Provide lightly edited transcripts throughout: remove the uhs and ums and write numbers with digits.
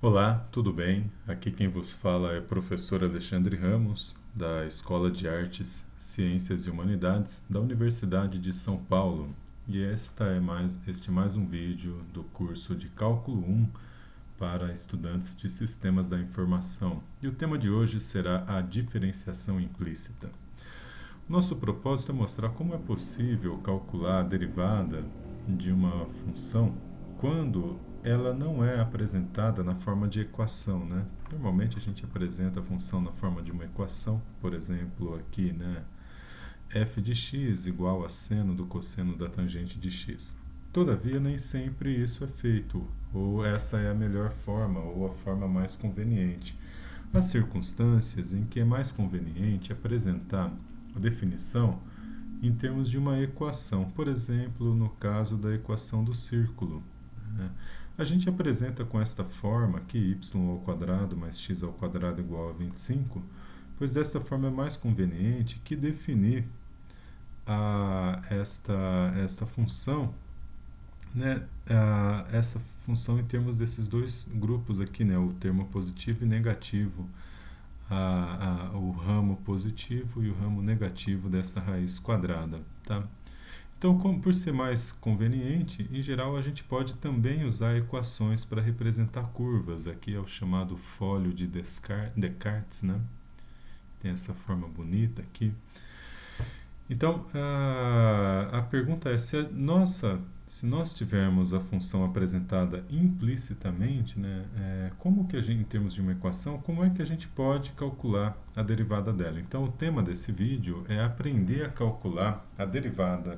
Olá, tudo bem? Aqui quem vos fala é o professor Alexandre Ramos, da Escola de Artes, Ciências e Humanidades da Universidade de São Paulo. E este é mais um vídeo do curso de Cálculo 1 para estudantes de Sistemas da Informação. E o tema de hoje será a diferenciação implícita. Nosso propósito é mostrar como é possível calcular a derivada de uma função quando ela não é apresentada na forma de equação, né? Normalmente a gente apresenta a função na forma de uma equação, por exemplo, aqui, né? f de x igual a seno do cosseno da tangente de x. Todavia, nem sempre isso é feito, ou essa é a melhor forma, ou a forma mais conveniente. Há circunstâncias em que é mais conveniente apresentar a definição em termos de uma equação, por exemplo, no caso da equação do círculo, né? A gente apresenta com esta forma que y ao quadrado mais x ao quadrado igual a 25, pois desta forma é mais conveniente que definir esta função, né, essa função em termos desses dois grupos aqui, né, o termo positivo e negativo, o ramo positivo e o ramo negativo dessa raiz quadrada, tá? Então, por ser mais conveniente, em geral a gente pode também usar equações para representar curvas. Aqui é o chamado fólio de Descartes, né? Tem essa forma bonita aqui. Então, a pergunta é, se nós tivermos a função apresentada implicitamente, né, como que a gente, em termos de uma equação, como é que a gente pode calcular a derivada dela? Então, o tema desse vídeo é aprender a calcular a derivada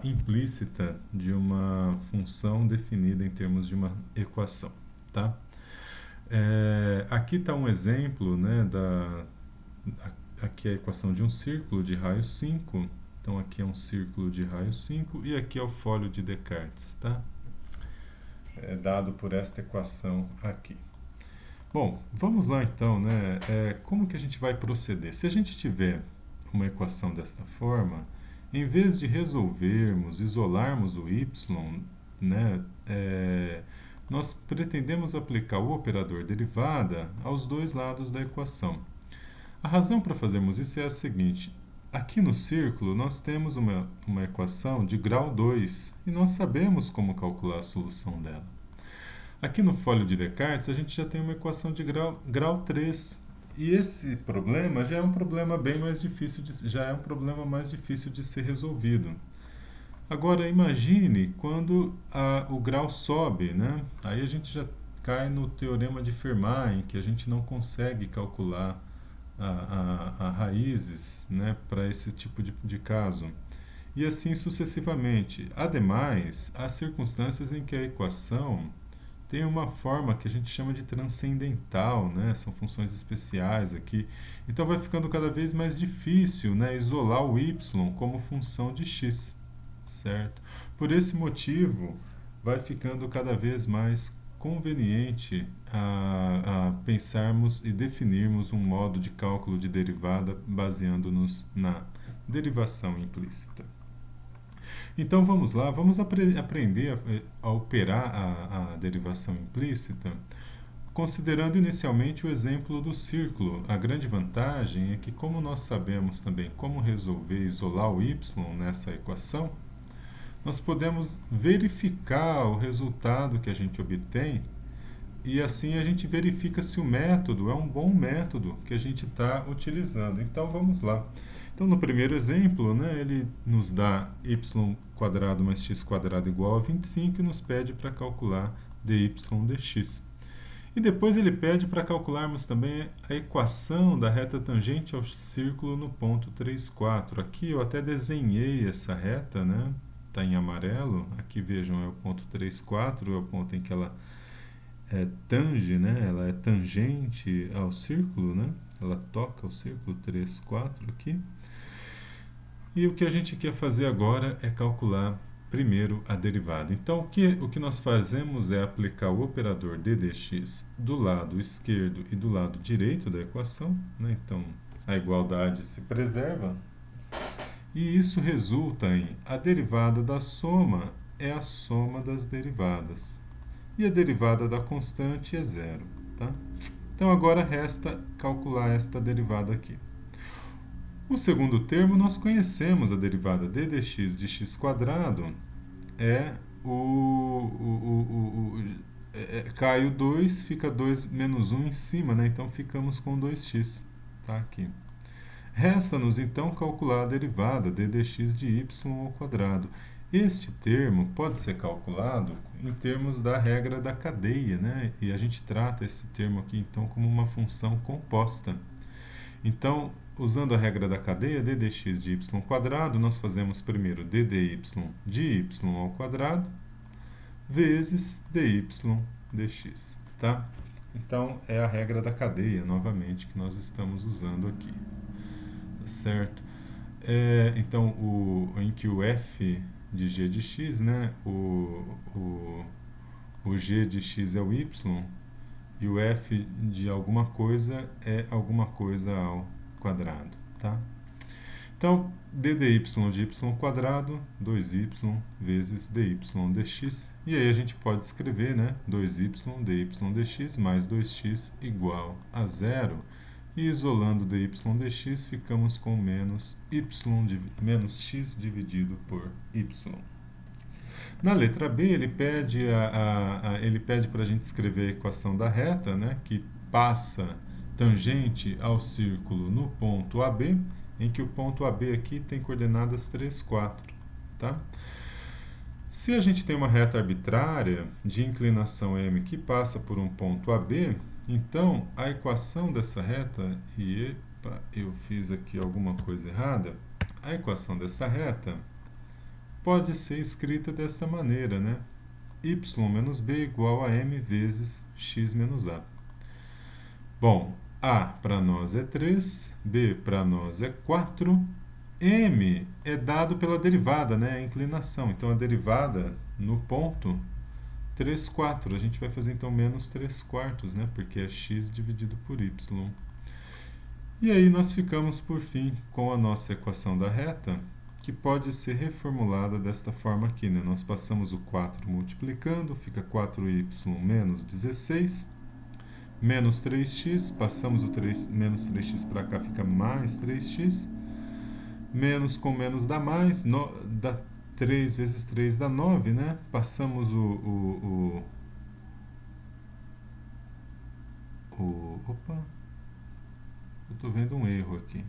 implícita de uma função definida em termos de uma equação, tá? Aqui está um exemplo, né, aqui é a equação de um círculo de raio 5. Então aqui é um círculo de raio 5 e aqui é o fólio de Descartes, tá? É dado por esta equação aqui. Bom, vamos lá então, né? Como que a gente vai proceder? Se a gente tiver uma equação desta forma, em vez de resolvermos, isolarmos o y, né, nós pretendemos aplicar o operador derivada aos dois lados da equação. A razão para fazermos isso é a seguinte: aqui no círculo nós temos uma equação de grau 2 e nós sabemos como calcular a solução dela. Aqui no fólio de Descartes a gente já tem uma equação de grau 3. E esse problema já é um problema bem mais difícil já é um problema mais difícil de ser resolvido. Agora imagine quando o grau sobe, né? Aí a gente já cai no teorema de Fermat, em que a gente não consegue calcular raízes, né, para esse tipo de caso. E assim sucessivamente. Ademais, há circunstâncias em que a equação tem uma forma que a gente chama de transcendental, né? São funções especiais aqui. Então vai ficando cada vez mais difícil, né, isolar o y como função de x, certo? Por esse motivo, vai ficando cada vez mais conveniente a pensarmos e definirmos um modo de cálculo de derivada baseando-nos na derivação implícita. Então vamos lá, vamos aprender a operar a derivação implícita, considerando inicialmente o exemplo do círculo. A grande vantagem é que, como nós sabemos também como resolver isolar o y nessa equação, nós podemos verificar o resultado que a gente obtém e assim a gente verifica se o método é um bom método que a gente está utilizando. Então vamos lá. Então no primeiro exemplo, né, ele nos dá y² mais x² igual a 25 e nos pede para calcular dy dx. E depois ele pede para calcularmos também a equação da reta tangente ao círculo no ponto 3, 4. Aqui eu até desenhei essa reta, né? Está em amarelo. Aqui vejam, é o ponto 3, 4, é o ponto em que ela tange, né? Ela é tangente ao círculo, né? Ela toca o círculo 3, 4 aqui. E o que a gente quer fazer agora é calcular primeiro a derivada. Então, o que nós fazemos é aplicar o operador ddx do lado esquerdo e do lado direito da equação, né? Então, a igualdade se preserva. E isso resulta em a derivada da soma é a soma das derivadas. e a derivada da constante é zero. Tá? Então, agora resta calcular esta derivada aqui. O segundo termo, nós conhecemos a derivada d dx de x² é cai o 2, fica 2 menos 1 em cima, né? Então ficamos com 2x, tá? Aqui. Resta-nos então calcular a derivada d dx de y ao quadrado. Este termo pode ser calculado em termos da regra da cadeia, né? E a gente trata esse termo aqui então como uma função composta. Então, usando a regra da cadeia, d dx de y², nós fazemos primeiro d dy de y ao quadrado vezes dy dx, tá? Então, é a regra da cadeia, novamente, que nós estamos usando aqui, tá certo? Então, em que o f de g de x, né, o g de x é o y, e o f de alguma coisa é alguma coisa ao quadrado, tá? Então, d dy de y², 2y vezes dy dx. E aí a gente pode escrever, né, 2y dy dx mais 2x igual a zero. E isolando dy dx, ficamos com menos x dividido por y. Na letra B, ele pede para a gente escrever a equação da reta, né, que passa tangente ao círculo no ponto AB, em que o ponto AB aqui tem coordenadas 3, 4. Tá? Se a gente tem uma reta arbitrária de inclinação M que passa por um ponto AB, então a equação dessa reta, e epa, eu fiz aqui alguma coisa errada, a equação dessa reta pode ser escrita desta maneira, né? y menos b igual a m vezes x menos a. Bom, a para nós é 3, b para nós é 4, m é dado pela derivada, né? A inclinação. Então, a derivada no ponto 3, 4. A gente vai fazer, então, menos 3 quartos, né? Porque é x dividido por y. E aí, nós ficamos, por fim, com a nossa equação da reta, que pode ser reformulada desta forma aqui, né? Nós passamos o 4 multiplicando, fica 4y menos 16, menos 3x, passamos o menos 3x para cá, fica mais 3x, menos com menos dá mais, dá 3 vezes 3 dá 9, né? Passamos opa, eu estou vendo um erro aqui.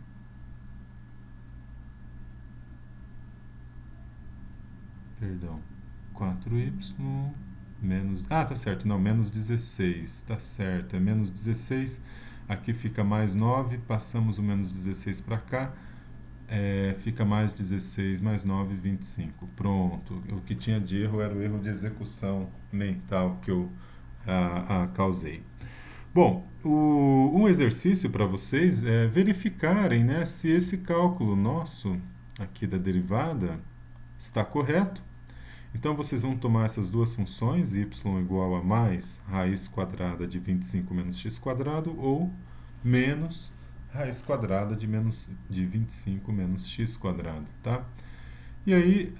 Perdão, 4y menos... Ah, tá certo, não, menos 16, tá certo, é menos 16, aqui fica mais 9, passamos o menos 16 para cá, fica mais 16, mais 9, 25. Pronto, o que tinha de erro era o erro de execução mental que eu causei. Bom, um exercício para vocês é verificarem, né, se esse cálculo nosso aqui da derivada está correto. Então, vocês vão tomar essas duas funções, y igual a mais raiz quadrada de 25 menos x², ou menos raiz quadrada de 25 menos x², tá? E aí,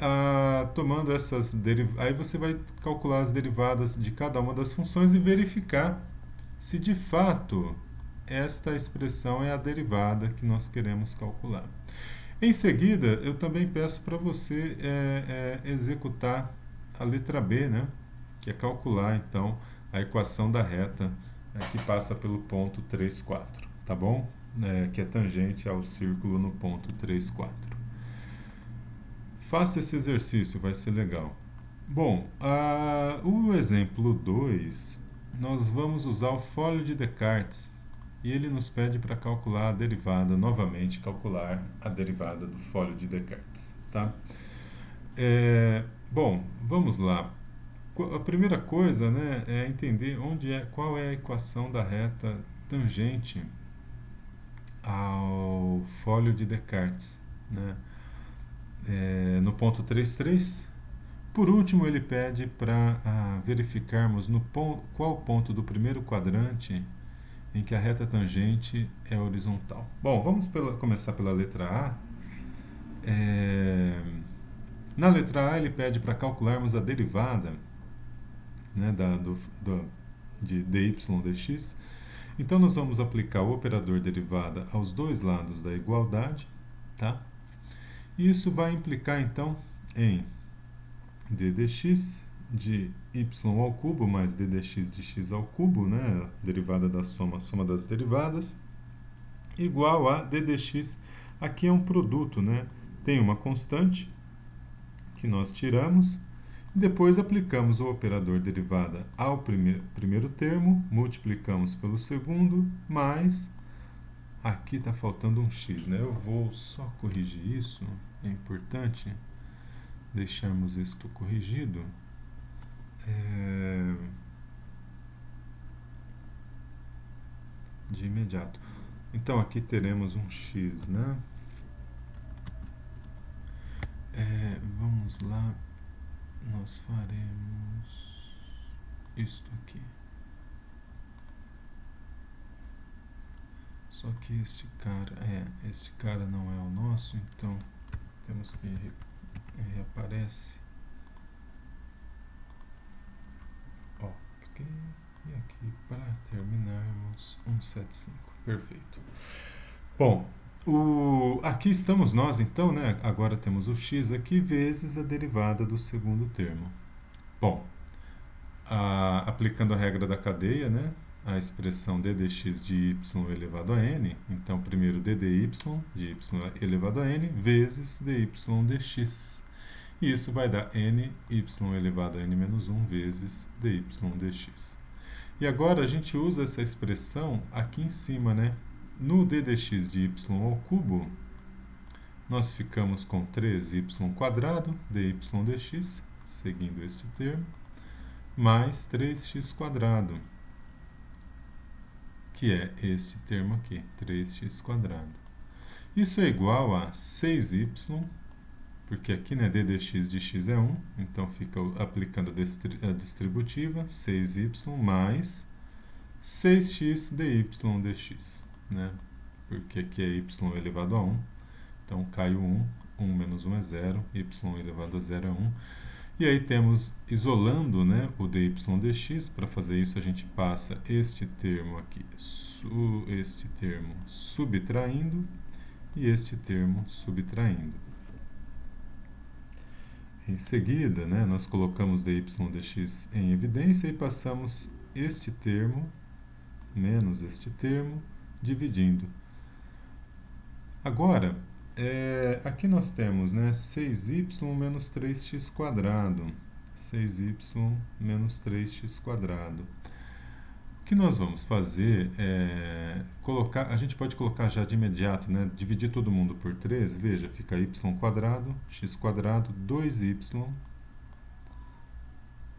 tomando essas aí você vai calcular as derivadas de cada uma das funções e verificar se de fato esta expressão é a derivada que nós queremos calcular. Em seguida, eu também peço para você executar a letra B, né? Que é calcular, então, a equação da reta que passa pelo ponto 3, 4, tá bom? Que é tangente ao círculo no ponto 3, 4. Faça esse exercício, vai ser legal. Bom, o exemplo 2, nós vamos usar o folho de Descartes. E ele nos pede para calcular a derivada, novamente, calcular a derivada do folho de Descartes, tá? Bom, vamos lá. A primeira coisa, né, é entender qual é a equação da reta tangente ao folho de Descartes, né? No ponto 3, 3. Por último, ele pede para verificarmos qual ponto do primeiro quadrante em que a reta tangente é horizontal. Bom, vamos começar pela letra A. Na letra A, ele pede para calcularmos a derivada né, de dy dx. Então, nós vamos aplicar o operador derivada aos dois lados da igualdade, tá? E isso vai implicar, então, em d dx de y ao cubo mais d dx de x ao cubo, né, derivada da soma, soma das derivadas, igual a d dx, aqui é um produto, né, tem uma constante que nós tiramos, e depois aplicamos o operador derivada ao primeiro termo, multiplicamos pelo segundo, mais, aqui está faltando um x, né, eu vou só corrigir isso, é importante deixarmos isto corrigido. De imediato. Então aqui teremos um x, né? Vamos lá, nós faremos isto aqui. Só que este cara não é o nosso, então temos que reaparece. Ok, e aqui para terminarmos 175. Perfeito. Bom, aqui estamos nós, então, né? Agora temos o x aqui vezes a derivada do segundo termo. Bom, aplicando a regra da cadeia, né? A expressão d dx de y elevado a n, então primeiro d dy de y elevado a n vezes dy dx. E isso vai dar ny elevado a n menos 1 vezes dy dx. E agora a gente usa essa expressão aqui em cima, né? No d dx de y ao cubo, nós ficamos com 3y² dy dx, seguindo este termo, mais 3x², que é este termo aqui, 3x². Isso é igual a 6y, porque aqui, né, d dx de x é 1, então fica aplicando a distributiva, 6y mais 6x dy dx, né, porque aqui é y elevado a 1, então cai o 1, 1 menos 1 é 0, y elevado a 0 é 1, e aí temos, isolando, né, o dy dx, para fazer isso a gente passa este termo aqui, este termo subtraindo, e este termo subtraindo. Em seguida, né, nós colocamos dy dx em evidência e passamos este termo menos este termo dividindo. Agora, aqui nós temos, né, 6y menos 3x². 6y menos 3x². O que nós vamos fazer é colocar, a gente pode colocar já de imediato, né, dividir todo mundo por 3, veja, fica y², x², 2y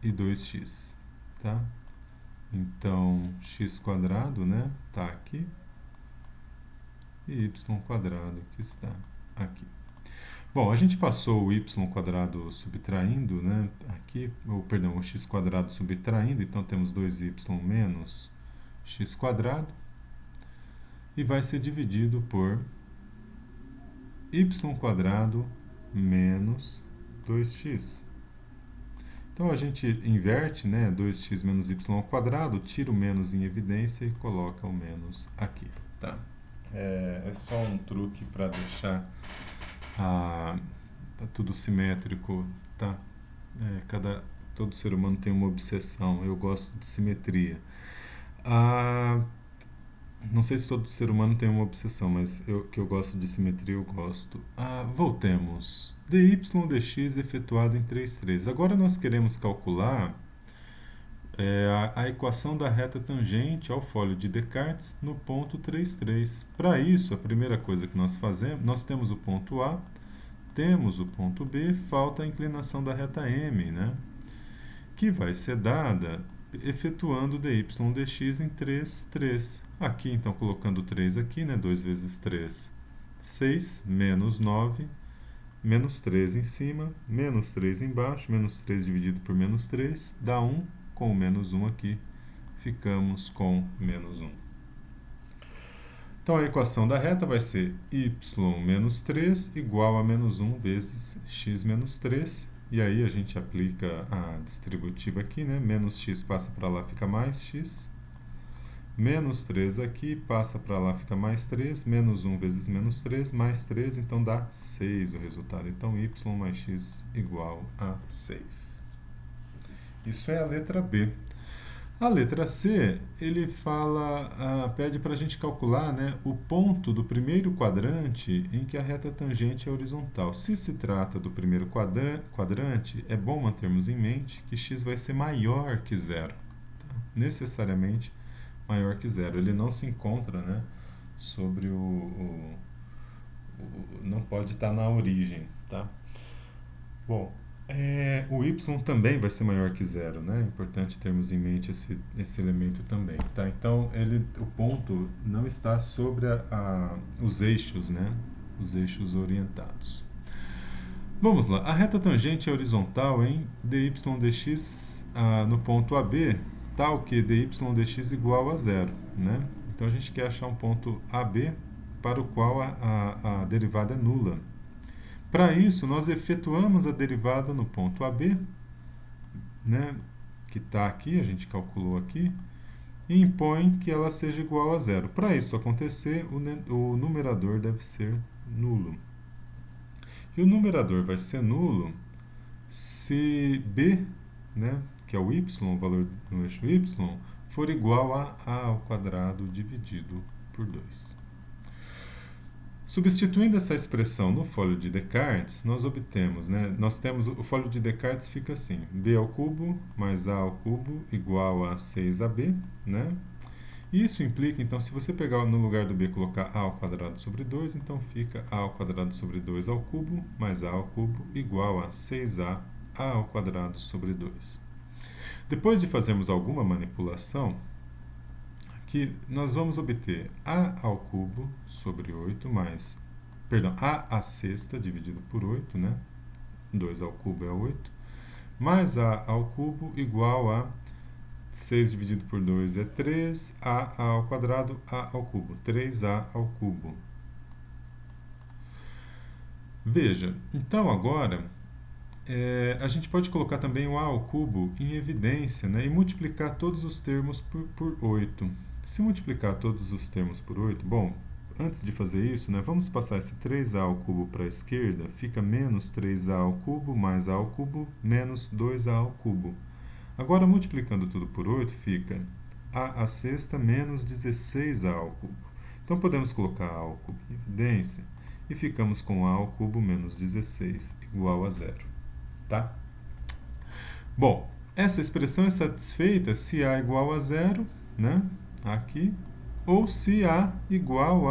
e 2x, tá? Então, x², né, tá aqui, e y² que está aqui. Bom, a gente passou o y² subtraindo, né, aqui, perdão, o x² subtraindo, então temos 2y menos x², e vai ser dividido por y² menos 2x. Então a gente inverte, né, 2x menos y², tira o menos em evidência e coloca o menos aqui, tá? É só um truque para deixar tá tudo simétrico, tá? Todo ser humano tem uma obsessão, eu gosto de simetria. Não sei se todo ser humano tem uma obsessão, mas que eu gosto de simetria, eu gosto. Voltemos. dy dx efetuado em 3,3. Agora nós queremos calcular a equação da reta tangente ao fólio de Descartes no ponto 3,3. Para isso, a primeira coisa que nós fazemos, nós temos o ponto A, temos o ponto B, falta a inclinação da reta M, né? Que vai ser dada efetuando dy dx em 3,3. Aqui, então, colocando 3 aqui, né? 2 vezes 3, 6, menos 9, menos 3 em cima, menos 3 embaixo, menos 3 dividido por menos 3, dá 1, com o menos 1 aqui, ficamos com menos 1. Então, a equação da reta vai ser y menos 3 igual a menos 1 vezes x menos 3, E aí a gente aplica a distributiva aqui, né? Menos x passa para lá, fica mais x. Menos 3 aqui, passa para lá, fica mais 3. Menos 1 vezes menos 3, mais 3, então dá 6 o resultado. Então, y mais x igual a 6. Isso é a letra B. A letra C, ele fala, pede para a gente calcular, né, o ponto do primeiro quadrante em que a reta tangente é horizontal. Se se trata do primeiro quadrante, é bom mantermos em mente que x vai ser maior que zero. Tá? Necessariamente maior que zero. Ele não se encontra, né, sobre não pode estar na origem. Tá? Bom, o y também vai ser maior que zero, né? É importante termos em mente esse elemento também, tá? Então, o ponto não está sobre os eixos, né? Os eixos orientados. Vamos lá. A reta tangente é horizontal em dy dx no ponto AB, tal que dy dx igual a zero, né? Então, a gente quer achar um ponto AB para o qual a derivada é nula. Para isso, nós efetuamos a derivada no ponto AB, né, que está aqui, a gente calculou aqui, e impõe que ela seja igual a zero. Para isso acontecer, o numerador deve ser nulo. E o numerador vai ser nulo se B, né, que é o y, o valor no eixo y, for igual a a ao quadrado dividido por 2. Substituindo essa expressão no folho de Descartes, nós obtemos, né, o folho de Descartes fica assim, b ao cubo mais a ao cubo igual a 6ab, né? Isso implica, então, se você pegar no lugar do b colocar a ao quadrado sobre 2, então fica a ao quadrado sobre 2 ao cubo mais a ao cubo igual a 6a ao quadrado sobre 2. Depois de fazermos alguma manipulação, que nós vamos obter a ao cubo sobre 8 mais, perdão, a sexta dividido por 8, né? 2 ao cubo é 8, mais a ao cubo igual a 6 dividido por 2 é 3, a ao quadrado, a ao cubo, 3a ao cubo. Veja, então agora a gente pode colocar também o a ao cubo em evidência, né? E multiplicar todos os termos por 8. Se multiplicar todos os termos por 8, bom, antes de fazer isso, né, vamos passar esse 3a ao cubo para a esquerda, fica menos 3a ao cubo mais a ao cubo menos 2a ao cubo. Agora, multiplicando tudo por 8, fica a sexta menos 16a ao cubo. Então, podemos colocar a ao cubo em evidência e ficamos com a ao cubo menos 16 igual a zero. Tá? Bom, essa expressão é satisfeita se a igual a zero, né? Aqui, ou se a igual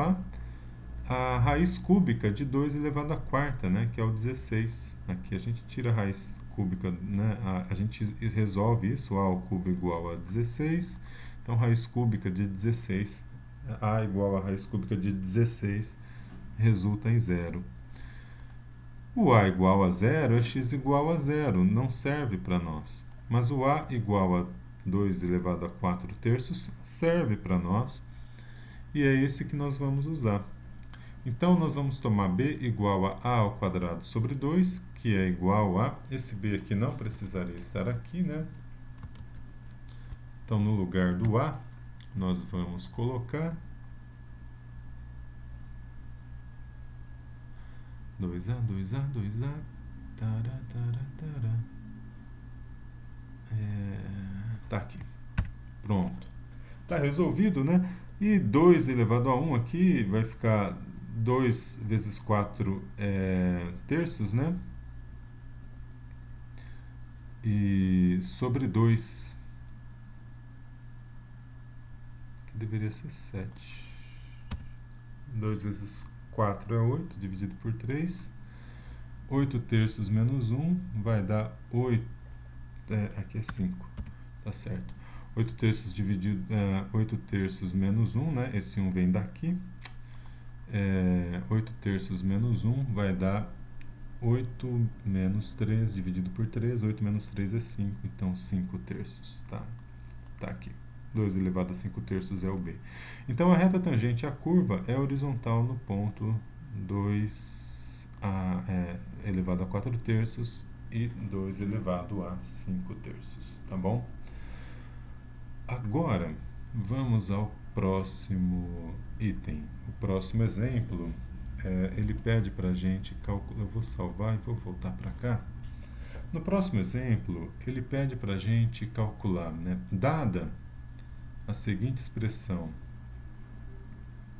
a raiz cúbica de 2 elevado à quarta, né, que é o 16. Aqui a gente tira a raiz cúbica, né, a gente resolve isso, a ao cubo igual a 16, então raiz cúbica de 16, a igual a raiz cúbica de 16, resulta em zero. O a igual a zero é x igual a zero, não serve para nós, mas o a igual a 2 elevado a 4 terços serve para nós, e é esse que nós vamos usar. Então, nós vamos tomar b igual a ao quadrado sobre 2, que é igual a... Esse b aqui não precisaria estar aqui, né? Então, no lugar do a, nós vamos colocar 2a, 2a, 2a, tará, tará, tará. Tá aqui. Pronto. Tá resolvido, né? E 2 elevado a 1 aqui vai ficar 2 vezes 4 terços, né? E sobre 2, que deveria ser 7. 2 vezes 4 é 8, dividido por 3. 8 terços menos 1 vai dar 8. Aqui é 5, tá certo. 8 terços dividido, 8 terços menos 1, né? Esse 1 vem daqui. 8 terços menos 1 vai dar 8 menos 3 dividido por 3. 8 menos 3 é 5, então 5 terços, tá? Tá aqui. 2 elevado a 5 terços é o b. Então, a reta tangente à curva é horizontal no ponto 2 elevado a 4 terços e 2 elevado a 5/3, tá bom? Agora, vamos ao próximo item. O próximo exemplo, ele pede para a gente calcular. Eu vou salvar e vou voltar para cá. No próximo exemplo, ele pede para a gente calcular, né, dada a seguinte expressão.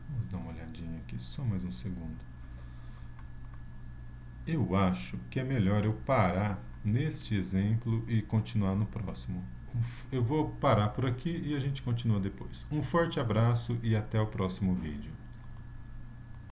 Vamos dar uma olhadinha aqui, só mais um segundo. Eu acho que é melhor eu parar neste exemplo e continuar no próximo. Eu vou parar por aqui e a gente continua depois. Um forte abraço e até o próximo vídeo.